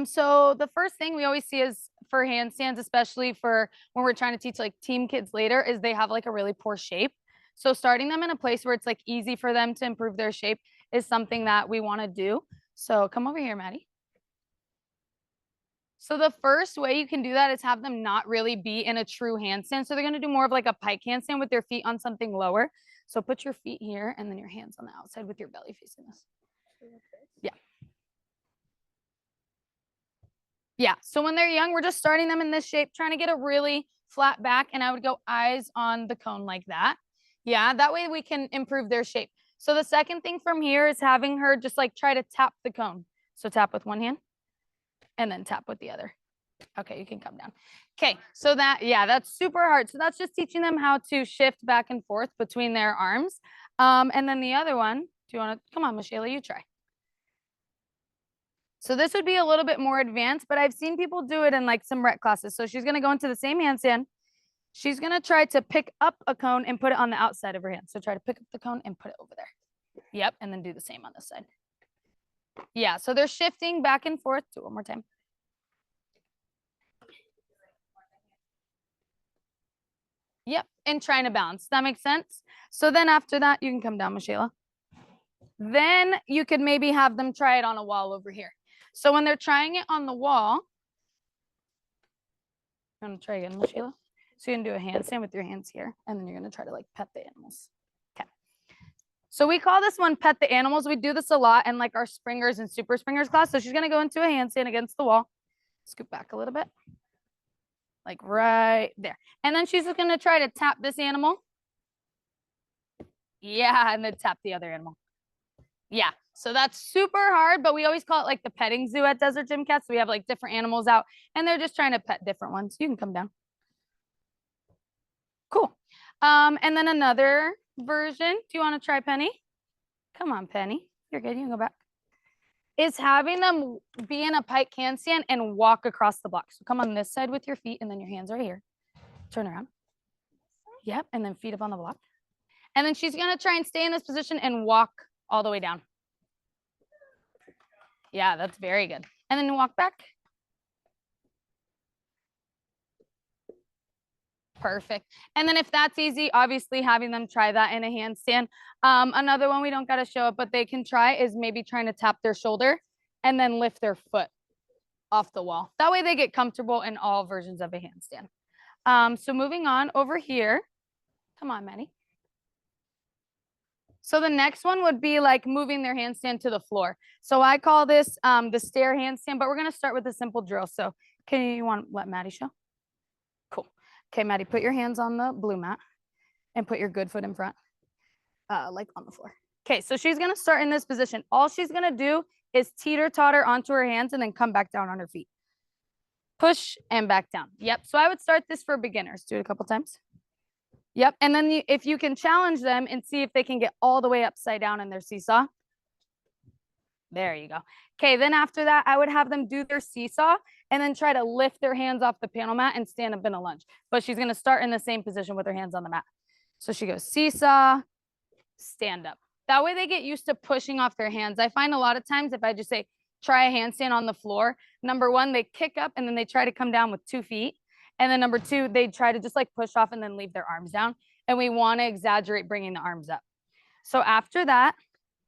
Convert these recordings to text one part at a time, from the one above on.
So the first thing we always see is for handstands, especially for when we're trying to teach like team kids later, is they have like a really poor shape. So starting them in a place where it's like easy for them to improve their shape is something that we want to do. So come over here, Maddie. So the first way you can do that is have them not really be in a true handstand. So they're going to do more of like a pike handstand with their feet on something lower. So put your feet here and then your hands on the outside with your belly facing this. Yeah. Yeah. So when they're young, we're just starting them in this shape, trying to get a really flat back. And I would go eyes on the cone like that. Yeah. That way we can improve their shape. So the second thing from here is having her just like try to tap the cone. So tap with one hand and then tap with the other. Okay, you can come down. Okay, so that's super hard. So that's just teaching them how to shift back and forth between their arms. And then the other one, do you want to, come on, Michelle, you try. So this would be a little bit more advanced, but I've seen people do it in like some rec classes. So she's going to go into the same handstand. She's going to try to pick up a cone and put it on the outside of her hand. So try to pick up the cone and put it over there. Yep, and then do the same on this side. Yeah, so they're shifting back and forth. Do it one more time. Yep, and trying to balance. That makes sense? So then after that, you can come down, Michelle. Then you could maybe have them try it on a wall over here. So when they're trying it on the wall, I'm going to try again, Michelle. So you're going to do a handstand with your hands here, and then you're going to try to like pet the animals. Okay. So we call this one pet the animals. We do this a lot in like our springers and super springers class. So she's going to go into a handstand against the wall. Scoot back a little bit. Like right there. And then she's just going to try to tap this animal. Yeah, and then tap the other animal. Yeah, so that's super hard, but we always call it like the petting zoo at Desert Gymcats. So we have like different animals out and they're just trying to pet different ones. You can come down. Cool. And then another version. Do you want to try Penny? Come on, Penny. You're good. You can go back. Is having them be in a pike handstand and walk across the block. So come on this side with your feet and then your hands right here. Turn around. Yep, and then feet up on the block. And then she's going to try and stay in this position and walk all the way down. Yeah, that's very good. And then walk back. Perfect. And then if that's easy, obviously having them try that in a handstand. Another one we don't got to show it, but they can try is maybe trying to tap their shoulder and then lift their foot off the wall. That way they get comfortable in all versions of a handstand. So moving on over here. Come on, Maddie. So the next one would be like moving their handstand to the floor. So I call this the stair handstand, but we're going to start with a simple drill. So you want to let Maddie show? Cool. Okay, Maddie, put your hands on the blue mat and put your good foot in front, like on the floor. Okay, so she's going to start in this position. All she's going to do is teeter-totter onto her hands and then come back down on her feet. Push and back down. Yep, so I would start this for beginners. Do it a couple times. Yep, and then if you can challenge them and see if they can get all the way upside down in their seesaw. There you go. Okay, then after that, I would have them do their seesaw and then try to lift their hands off the panel mat and stand up in a lunge. But she's going to start in the same position with her hands on the mat. So she goes seesaw, stand up. That way they get used to pushing off their hands. I find a lot of times if I just say, try a handstand on the floor, number one, they kick up and then they try to come down with 2 feet. And then number two, they try to just like push off and then leave their arms down. And we want to exaggerate bringing the arms up. So after that,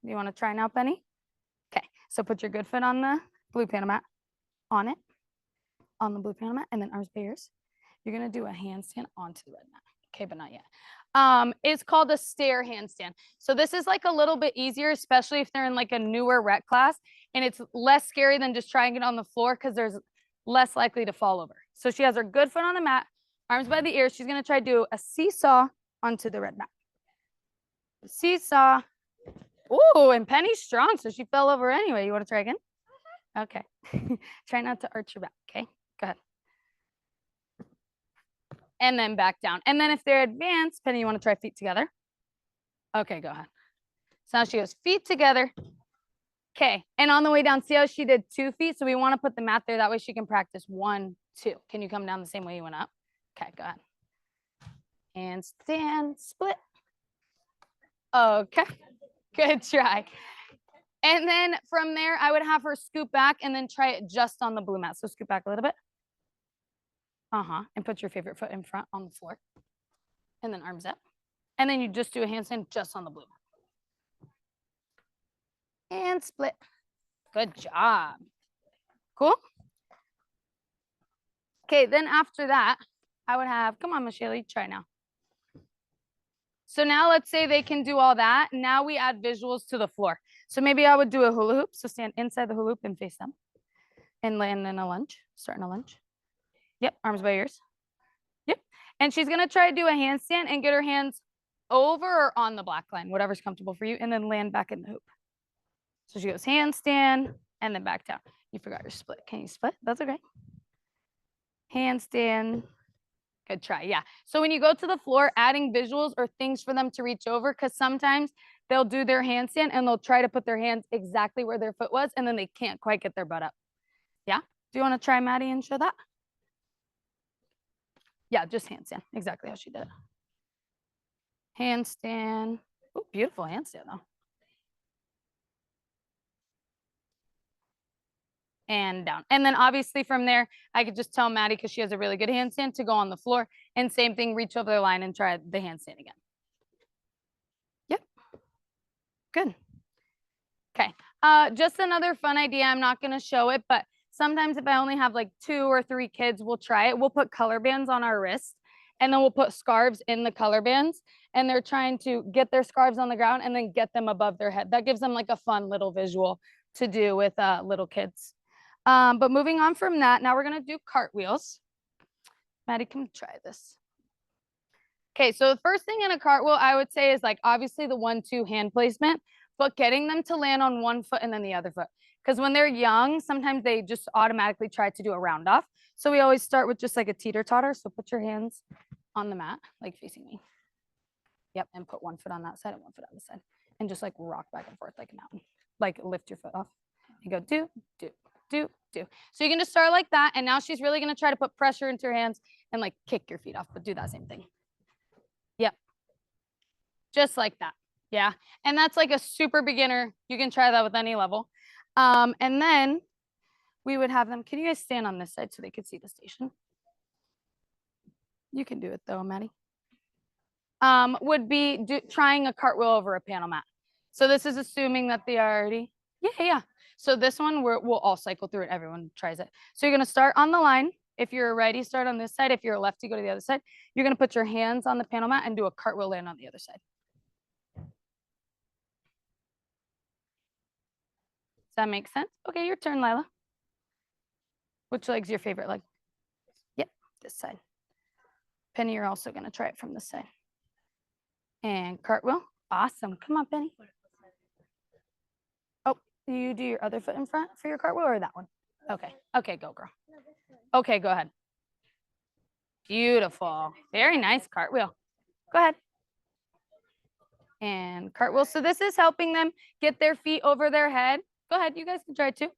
you want to try now, Penny? Okay, so put your good foot on the blue panel mat, on it, on the blue panel mat, and then arms pairs. You're going to do a handstand onto the red mat. Okay, but not yet. It's called a stair handstand. So this is like a little bit easier, especially if they're in like a newer rec class. And it's less scary than just trying it on the floor because there's less likely to fall over. So she has her good foot on the mat, arms by the ears. She's going to try to do a seesaw onto the red mat. Seesaw. Ooh, and Penny's strong, so she fell over anyway. You want to try again? Okay. Try not to arch your back, okay? Go ahead. And then back down. And then if they're advanced, Penny, you want to try feet together? Okay, go ahead. So now she goes feet together. Okay, and on the way down, see how she did 2 feet? So we want to put the mat there. That way she can practice 1, 2. Can you come down the same way you went up? Okay, go ahead. And stand, split. Okay, good try. And then from there, I would have her scoot back and then try it just on the blue mat. So scoot back a little bit. And put your favorite foot in front on the floor. And then arms up. And then you just do a handstand just on the blue mat. And split. Good job. Cool. Okay, then after that, I would have, come on, Michelle, you try now. So now let's say they can do all that. Now we add visuals to the floor. So maybe I would do a hula hoop. So stand inside the hula hoop and face them. And land in a lunge, start in a lunge. Yep, arms by ears. Yep. And she's gonna try to do a handstand and get her hands over or on the black line, whatever's comfortable for you, and then land back in the hoop. So she goes handstand and then back down. You forgot your split. Can you split? That's okay. Handstand. Good try. Yeah. So when you go to the floor, adding visuals or things for them to reach over, because sometimes they'll do their handstand and they'll try to put their hands exactly where their foot was, and then they can't quite get their butt up. Yeah. Do you want to try, Maddie, and show that? Yeah, just handstand. Exactly how she did it. Handstand. Oh, beautiful handstand, though. And down. And then obviously from there, I could just tell Maddie, because she has a really good handstand, to go on the floor. And same thing, reach over the line and try the handstand again. Yep. Good. Okay. Just another fun idea. I'm not going to show it, but sometimes if I only have like 2 or 3 kids, we'll try it. We'll put color bands on our wrist, and then we'll put scarves in the color bands, and they're trying to get their scarves on the ground and then get them above their head. That gives them like a fun little visual to do with little kids. But moving on from that, now we're going to do cartwheels. Maddie, come try this. Okay, so the first thing in a cartwheel, I would say, is like obviously the 1-2 hand placement, but getting them to land on one foot and then the other foot. Because when they're young, sometimes they just automatically try to do a round off. So we always start with just like a teeter-totter. So put your hands on the mat, like facing me. Yep, and put one foot on that side and one foot on this side. And just like rock back and forth like a mountain. Like lift your foot off. You go do, do, do, do. So you can just start like that. And now she's really going to try to put pressure into her hands and like kick your feet off, but do that same thing. Yep. Just like that. Yeah. And that's like a super beginner. You can try that with any level. And then we would have them, can you guys stand on this side so they could see the station? You can do it though, Maddie. Would be trying a cartwheel over a panel mat. So this is assuming that they already, yeah. So this one, we'll all cycle through it. Everyone tries it. So you're going to start on the line. If you're a righty, start on this side. If you're a lefty, go to the other side. You're going to put your hands on the panel mat and do a cartwheel land on the other side. Does that make sense? Okay, your turn, Lila. Which leg's your favorite leg? Yep, this side. Penny, you're also going to try it from this side. And cartwheel. Awesome. Come on, Penny. Oh, do you do your other foot in front for your cartwheel or that one? Okay. Okay, go, girl. Okay, go ahead. Beautiful. Very nice cartwheel. Go ahead. And cartwheel. So this is helping them get their feet over their head. Go ahead. You guys can try it too.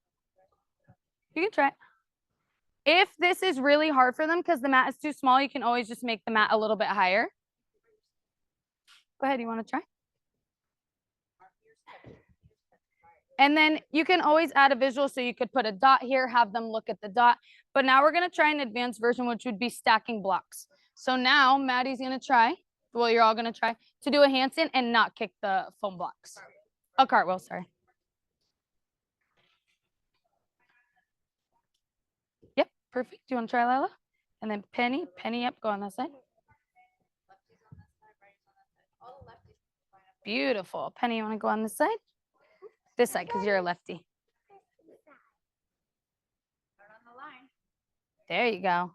You can try it. If this is really hard for them because the mat is too small, you can always just make the mat a little bit higher. Go ahead. You want to try? And then you can always add a visual. So you could put a dot here, have them look at the dot. But now we're going to try an advanced version, which would be stacking blocks. So now Maddie's going to try, well, you're all going to try to do a handstand and not kick the foam blocks. A cartwheel, sorry. Yep, perfect. Do you want to try, Lila? And then Penny, yep, go on that side. Beautiful. Penny, you want to go on this side? This side, because you're a lefty. There you go.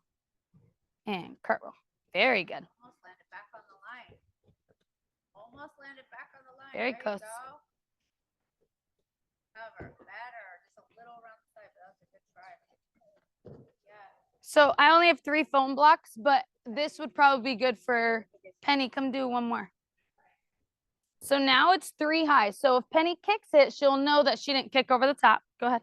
And cartwheel. Very good. Almost landed back on the line. Almost landed back on the line. Very close. Cover. Better. Just a little around the side, but that was a good try. Yeah. So I only have 3 foam blocks, but this would probably be good for Penny. Come do one more. So now it's 3 high. So if Penny kicks it, she'll know that she didn't kick over the top. Go ahead.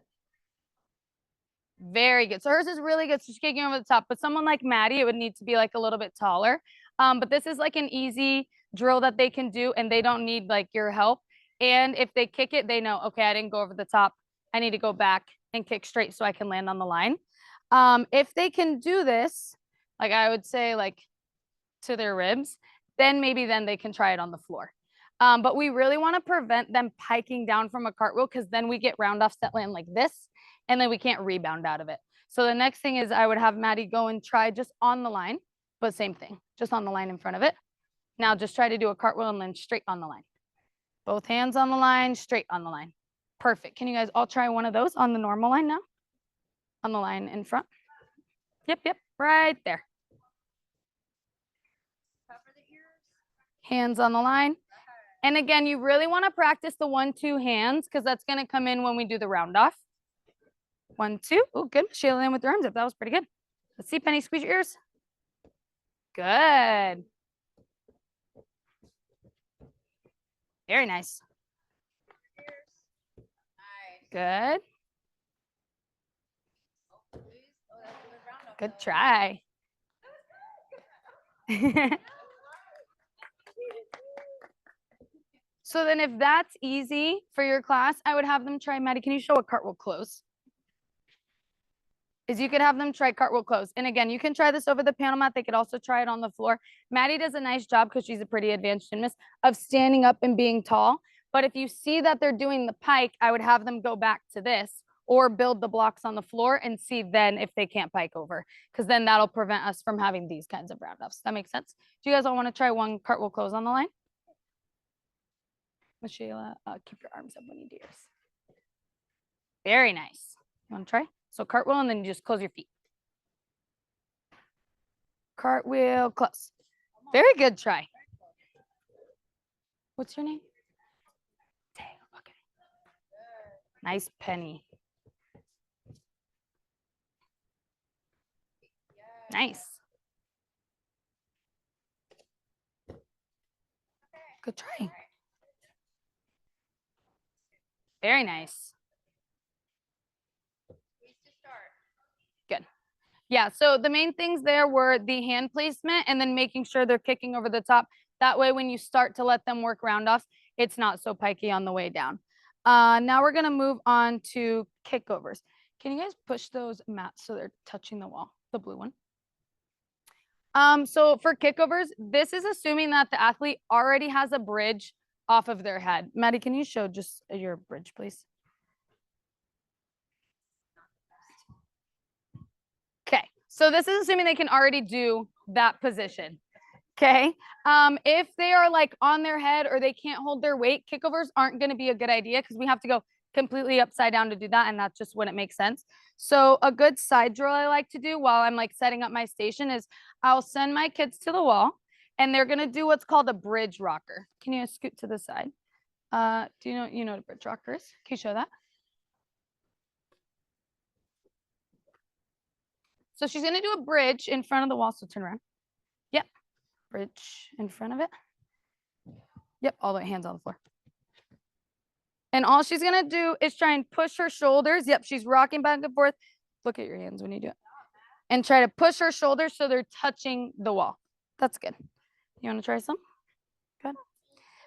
Very good. So hers is really good. So she's kicking over the top. But someone like Maddie, it would need to be like a little bit taller. But this is like an easy drill that they can do, and they don't need like your help. And if they kick it, they know, okay, I didn't go over the top. I need to go back and kick straight so I can land on the line. If they can do this, like I would say like to their ribs, then maybe then they can try it on the floor. But we really want to prevent them piking down from a cartwheel because then we get round offs that land like this and then we can't rebound out of it. So the next thing is I would have Maddie go and try just on the line, but same thing, just on the line in front of it. Now just try to do a cartwheel and land straight on the line. Both hands on the line, straight on the line. Perfect. Can you guys all try one of those on the normal line now? On the line in front. Yep, right there. Cover the ears. Hands on the line. And again, you really want to practice the 1-2 hands because that's going to come in when we do the round off. 1, 2. Oh, good. Sheila in with your arms up. That was pretty good. Let's see, Penny, squeeze your ears. Good. Very nice. Good. Good try. So then if that's easy for your class, I would have them try, Maddie, can you show a cartwheel close? Is you could have them try cartwheel close. And again, you can try this over the panel mat. They could also try it on the floor. Maddie does a nice job because she's a pretty advanced gymnast of standing up and being tall. But if you see that they're doing the pike, I would have them go back to this or build the blocks on the floor and see then if they can't pike over, because then that'll prevent us from having these kinds of round offs. That makes sense? Do you guys all want to try one cartwheel close on the line? Sheila, keep your arms up when you do yours. Very nice. You want to try? So cartwheel and then you just close your feet. Cartwheel, close. Very good try. What's your name? Okay. Nice, Penny. Nice. Good try. Very nice. Good. Yeah, so the main things there were the hand placement and then making sure they're kicking over the top. That way, when you start to let them work round offs, it's not so pikey on the way down. Now we're going to move on to kickovers. Can you guys push those mats so they're touching the wall, the blue one? So for kickovers, this is assuming that the athlete already has a bridge off of their head. Maddie, can you show just your bridge, please? Okay, so this is assuming they can already do that position. Okay, if they are like on their head or they can't hold their weight, kickovers aren't going to be a good idea because we have to go completely upside down to do that, and that's just when it makes sense. So a good side drill I like to do while I'm like setting up my station is I'll send my kids to the wall and they're going to do what's called a bridge rocker. Can you scoot to the side? Do you know what a bridge rocker is? Can you show that? So she's going to do a bridge in front of the wall. So turn around. Yep. Bridge in front of it. Yep. All the way, hands on the floor. And all she's going to do is try and push her shoulders. Yep. She's rocking back and forth. Look at your hands when you do it. And try to push her shoulders so they're touching the wall. That's good. You want to try some? Good.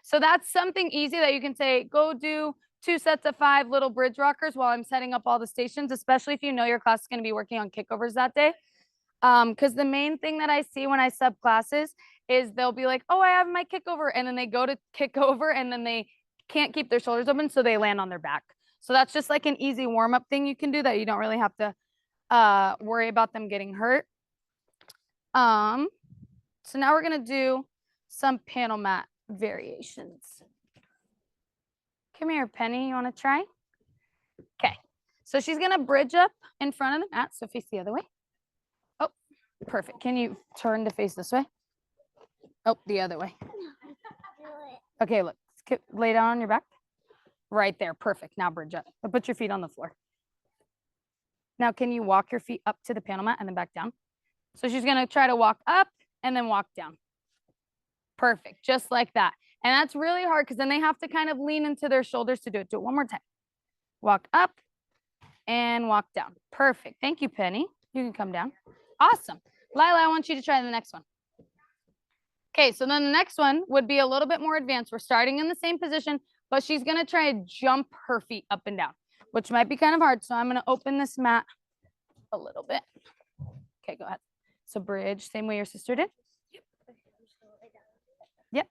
So that's something easy that you can say, go do 2 sets of 5 little bridge rockers while I'm setting up all the stations, especially if you know your class is going to be working on kickovers that day. Because the main thing that I see when I sub classes is they'll be like, oh, I have my kickover. And then they go to kick over and then they can't keep their shoulders open. So they land on their back. So that's just like an easy warm-up thing you can do that you don't really have to worry about them getting hurt. So now we're going to do some panel mat variations. Come here, Penny. You want to try? Okay. So she's going to bridge up in front of the mat. So face the other way. Oh, perfect. Can you turn to face this way? Oh, the other way. Okay, look. Lay down on your back. Right there. Perfect. Now bridge up. But put your feet on the floor. Now, can you walk your feet up to the panel mat and then back down? So she's going to try to walk up and then walk down. Perfect. Just like that. And that's really hard because then they have to kind of lean into their shoulders to do it. Do it one more time. Walk up and walk down. Perfect. Thank you, Penny. You can come down. Awesome. Lila, I want you to try the next one. Okay, so then the next one would be a little bit more advanced. We're starting in the same position. but she's gonna try to jump her feet up and down, which might be kind of hard. So I'm gonna open this mat a little bit. Okay, go ahead. So bridge, same way your sister did. Yep.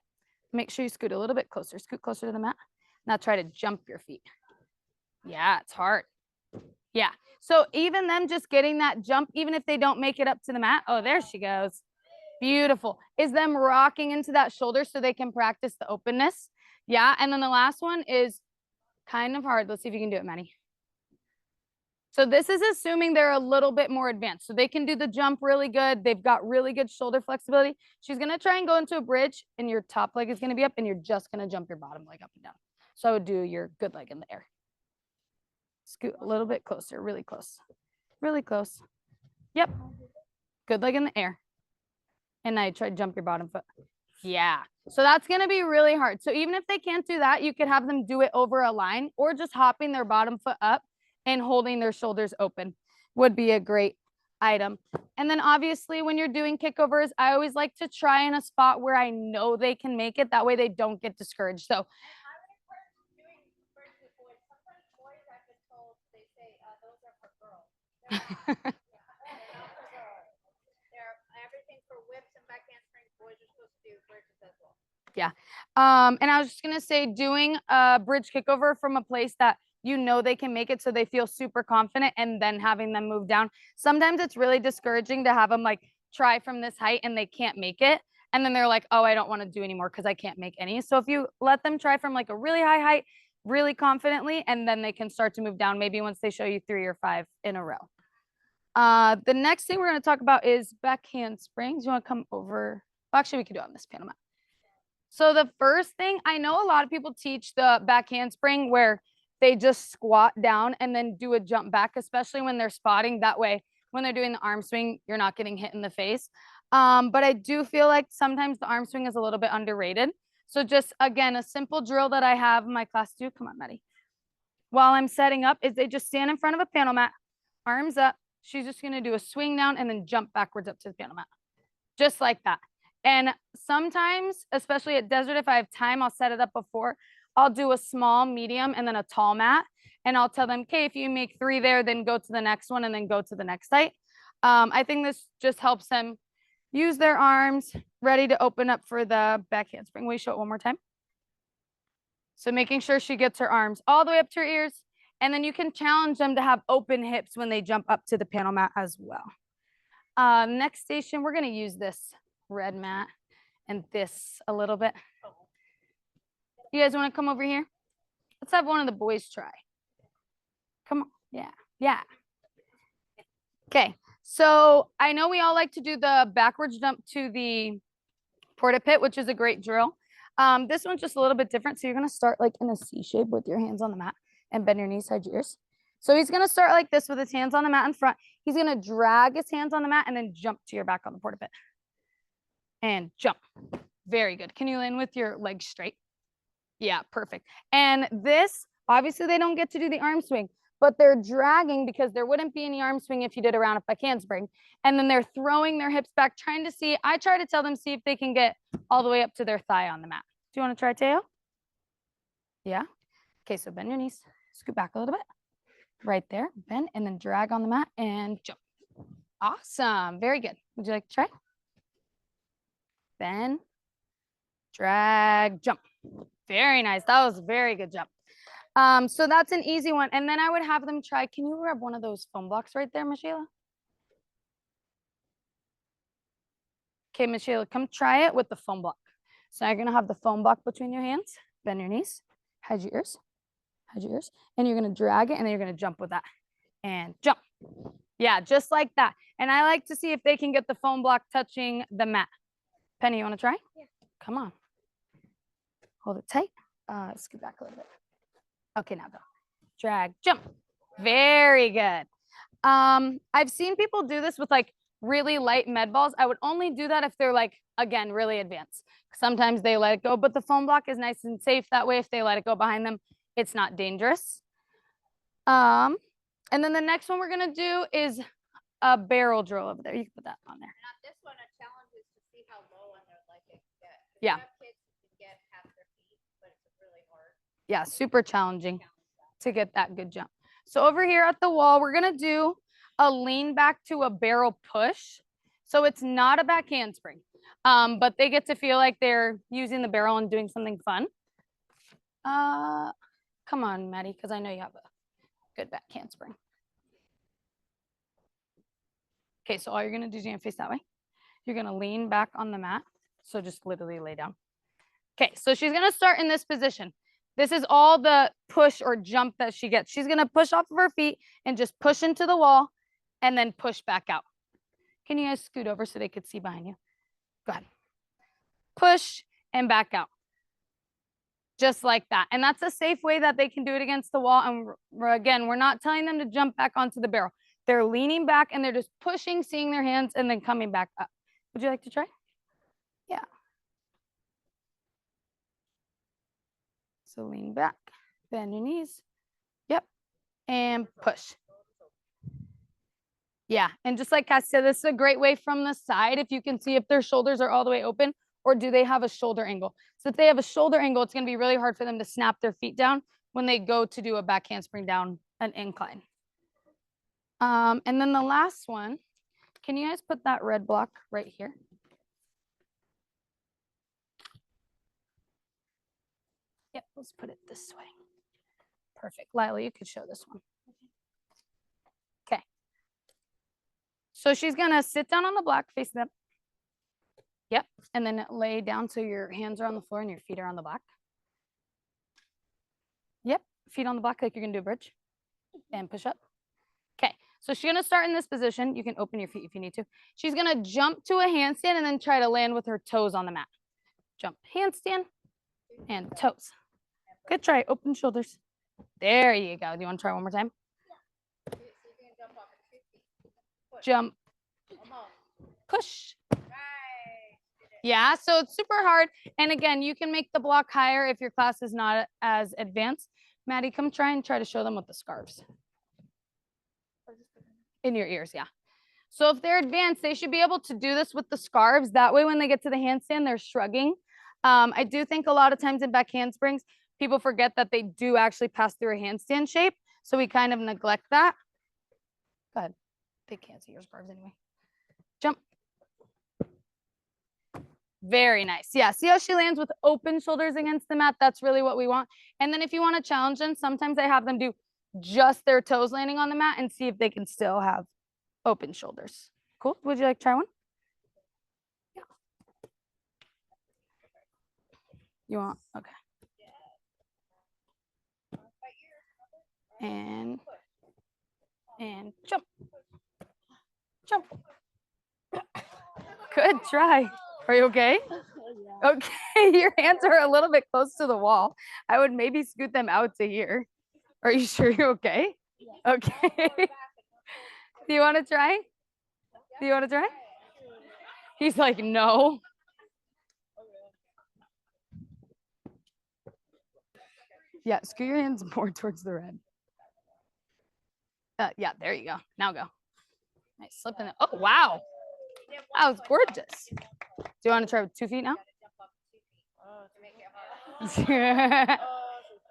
Make sure you scoot a little bit closer. Scoot closer to the mat. Now try to jump your feet. Yeah, it's hard. Yeah. So even them just getting that jump, even if they don't make it up to the mat. Oh, there she goes. Beautiful. Is them rocking into that shoulder so they can practice the openness. Yeah. And then the last one is kind of hard. Let's see if you can do it, Maddie. So this is assuming they're a little bit more advanced. So they can do the jump really good. They've got really good shoulder flexibility. She's going to try and go into a bridge, and your top leg is going to be up, and you're just going to jump your bottom leg up and down. So I would do your good leg in the air. Scoot a little bit closer, really close. Really close. Yep. Good leg in the air. And now you try to jump your bottom foot. Yeah. So that's going to be really hard. So even if they can't do that, you could have them do it over a line or just hopping their bottom foot up and holding their shoulders open would be a great item. And then obviously when you're doing kickovers, I always like to try in a spot where I know they can make it. That way they don't get discouraged. So everything for whips and back handsprings, boys are supposed to do bridges as well. Yeah. And I was just gonna say, doing a bridge kickover from a place that you know they can make it so they feel super confident, and then having them move down. Sometimes it's really discouraging to have them like try from this height and they can't make it. And then they're like, oh, I don't want to do anymore because I can't make any. So if you let them try from like a really high height, really confidently, and then they can start to move down maybe once they show you 3 or 5 in a row. The next thing we're going to talk about is back handsprings. You want to come over? Well, actually, we could do it on this panel mat. So the first thing, I know a lot of people teach the back handspring where they just squat down and then do a jump back, especially when they're spotting. That way, when they're doing the arm swing, you're not getting hit in the face. But I do feel like sometimes the arm swing is a little bit underrated. So just, again, a simple drill that I have in my class too. Come on, Maddie. While I'm setting up is they just stand in front of a panel mat, arms up. She's just going to do a swing down and then jump backwards up to the panel mat. Just like that. And sometimes, especially at desert, if I have time, I'll set it up before. I'll do a small, medium, and then a tall mat. And I'll tell them, okay, if you make 3 there, then go to the next one and then go to the next height. I think this just helps them use their arms, ready to open up for the back handspring. Will you show it one more time? So making sure she gets her arms all the way up to her ears. And then you can challenge them to have open hips when they jump up to the panel mat as well. Next station, we're going to use this red mat and this a little bit. You guys want to come over here? Let's have one of the boys try. Come on. Yeah. Yeah. Okay. So I know we all like to do the backwards jump to the porta pit, which is a great drill. This one's just a little bit different. So you're going to start like in a C shape with your hands on the mat and bend your knees, hide your ears. So he's going to start like this with his hands on the mat in front. He's going to drag his hands on the mat and then jump to your back on the porta pit. And jump. Very good. Can you land with your legs straight? Yeah, perfect. And this, obviously they don't get to do the arm swing, but they're dragging because there wouldn't be any arm swing if you did a round up back handspring. And then they're throwing their hips back, trying to see, I try to tell them, see if they can get all the way up to their thigh on the mat. Do you want to try, Teo? Yeah. Okay, so bend your knees, scoot back a little bit. Right there, bend, and then drag on the mat and jump. Awesome, very good. Would you like to try? Bend, drag, jump. Very nice. That was a very good jump. So that's an easy one. And then I would have them try, can you grab one of those foam blocks right there, Michelle? Okay, Michelle, come try it with the foam block. So now you're going to have the foam block between your hands, bend your knees, hide your ears, and you're going to drag it, and then you're going to jump with that and jump. Yeah, just like that. And I like to see if they can get the foam block touching the mat. Penny, you want to try? Yeah. Come on. Hold it tight. Scoot back a little bit. Okay, now go. Drag, jump. Very good. I've seen people do this with like really light med balls. I would only do that if they're like, again, really advanced. Sometimes they let it go, but the foam block is nice and safe. That way, if they let it go behind them, it's not dangerous. And then the next one we're going to do is a barrel drill over there. You can put that on there. And on this one, a challenge is to see how low on their leg they can get. Yeah. Kids can get past their feet, but it's really hard. Yeah, super challenging to get that good jump. So over here at the wall, we're gonna do a lean back to a barrel push. So it's not a back handspring, but they get to feel like they're using the barrel and doing something fun. Come on, Maddie, because I know you have a good back handspring. Okay, so all you're gonna do is you're gonna face that way. You're gonna lean back on the mat. So just literally lay down. Okay, so she's gonna start in this position. This is all the push or jump that she gets. She's gonna push off of her feet and just push into the wall and then push back out. Can you guys scoot over so they could see behind you? Go ahead. Push and back out. Just like that. And that's a safe way that they can do it against the wall. And again, we're not telling them to jump back onto the barrel. They're leaning back and they're just pushing, seeing their hands, and then coming back up. Would you like to try? Yeah. So lean back, bend your knees. Yep. And push. Yeah. And just like Cass said, this is a great way from the side if you can see if their shoulders are all the way open or do they have a shoulder angle. So if they have a shoulder angle, it's going to be really hard for them to snap their feet down when they go to do a back handspring down an incline. And then the last one, can you guys put that red block right here? Yep, let's put it this way. Perfect. Lila, you could show this one. Okay. So she's going to sit down on the block, face them. Yep. And then lay down so your hands are on the floor and your feet are on the block. Yep. Feet on the block like you're going to do a bridge. And push up. Okay. So she's going to start in this position. You can open your feet if you need to. She's going to jump to a handstand and then try to land with her toes on the mat. Jump, handstand, and toes. Good try. Open shoulders. There you go. Do you want to try one more time? Jump. Push. Yeah, so it's super hard. And again, you can make the block higher if your class is not as advanced. Maddie, come try to show them with the scarves. In your ears, yeah. So if they're advanced, they should be able to do this with the scarves. That way, when they get to the handstand, they're shrugging. I do think a lot of times in back handsprings, people forget that they do actually pass through a handstand shape. So we kind of neglect that. Go ahead. They can't see your scarves anyway. Jump. Very nice. Yeah, see how she lands with open shoulders against the mat? That's really what we want. And then if you want to challenge them, sometimes I have them do just their toes landing on the mat and see if they can still have open shoulders. Cool. Would you like to try one? Yeah. You want? Okay. And jump. Jump. Good try. Are you okay? Okay, your hands are a little bit close to the wall. I would maybe scoot them out to here. Are you sure you're okay? Okay. Do you want to try? Do you want to try? He's like, no. Yeah, scoot your hands more towards the red. Yeah, there you go. Now go. Nice, slip in there. Oh, wow. That was gorgeous. Do you want to try with 2 feet now? It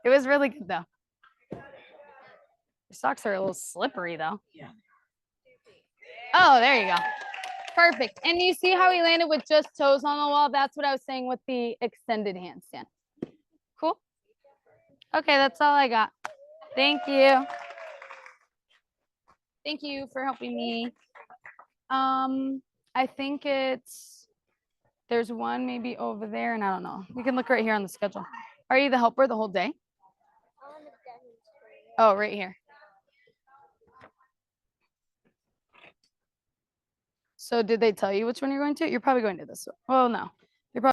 was really good though. Your socks are a little slippery though. Yeah. Oh, there you go. Perfect. And you see how he landed with just toes on the wall? That's what I was saying with the extended handstand. Cool. Okay, that's all I got. Thank you. Thank you for helping me. I think there's one maybe over there, and I don't know. We can look right here on the schedule. Are you the helper the whole day? Oh, right here. So did they tell you which one you're going to? You're probably going to this one. Well, no.